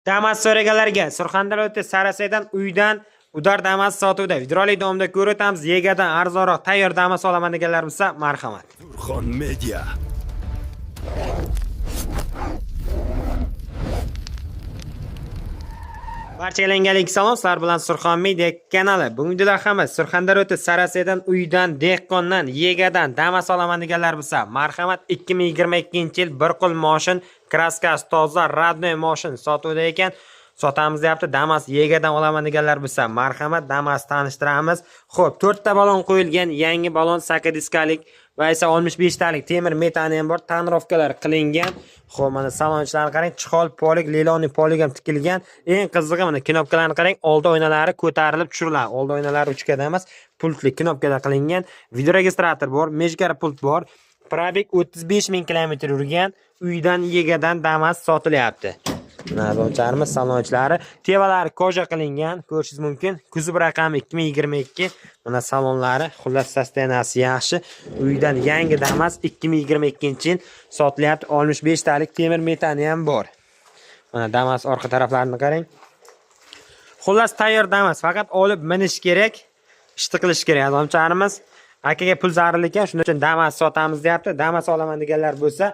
Damas so'raganlarga Surxondaryoda Sarasaydan uydan udar Damas sotuvda. Videorolik davomida ko'rib o'tamiz. Yegadan arzonroq tayyor Damas olaman deganlar bo'lsa, marhamat. Turxon Media. Barchaga yangilik salom, sizlar bilan Surxon Media kanali. Bugungi videoda hammamiz Surxondaryoda Sarasaydan uydan, dehqondan, yegadan Damas olaman deganlar bo'lsa, marhamat. 2022-yil bir qo'l moshin, kraskasi toza, radnoy moshin sotuvda ekan. Sotamiz deyapti. Damas yegadan olaman deganlar bo'lsa, marhamat, Damas tanishtiramiz. Xo'p, 4 ta balon qo'yilgan, yangi balon 8 diskalik va esa 65 talik temir metani ham bor, tonirovkalar qilingan. Xo'p, mana salonchilarni qarang, chihol, polik, leloni polig ham tikilgan. Eng qizig'i mana knopkalarni qarang, oldi oynalari ko'tarilib tushiriladi. Oldi oynalari uchkada emas, pultli knopkada qilingan. Video registrator bor, mejgara pult bor. Probeg 35 000 kilometr yurgan. Uydan yegadan Damas sotilyapti. Navbatlarimiz salonchilari, tevalari koja qilingan, ko'rishingiz mumkin. Kuzov raqami 2022. Mana salonlari, xullas sostenasi yaxshi. Uydan yangi Damas 2022-yil sotilyapti. 65 talik temir metani ham bor. Mana Damas orqa taraflarini qarang. Xullas tayyor Damas, faqat olib minish kerak, ishti qilish kerak. Salonchilarimiz akaga pul zarur ekan, shuning uchun Damas sotamiz deyapti. Damas olaman deganlar bo'lsa,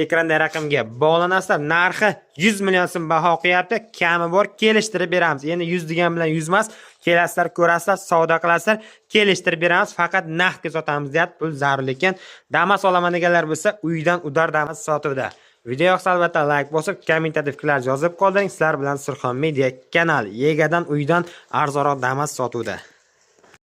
ekranda raqamga bog'lanasizlar. Narxi 100 million so'm baho qo'yapti. Kami bor, kelishtirib beramiz. Endi 100 degan bilan 100 emas. Kelasizlar, ko'rasizlar, savdo qilasizlar, kelishtirib beramiz. Faqat naqdga sotamiz deyapti. Pul zarur ekan. Damas olaman deganlar bo'lsa, uydan udar Damas sotuvda. Video yoqsa albatta like bosib, kommentarda fikrlaringizni yozib qoldiring. Sizlar bilan Surxon Media kanali. Yegadan uydan arzonroq Damas sotuvda.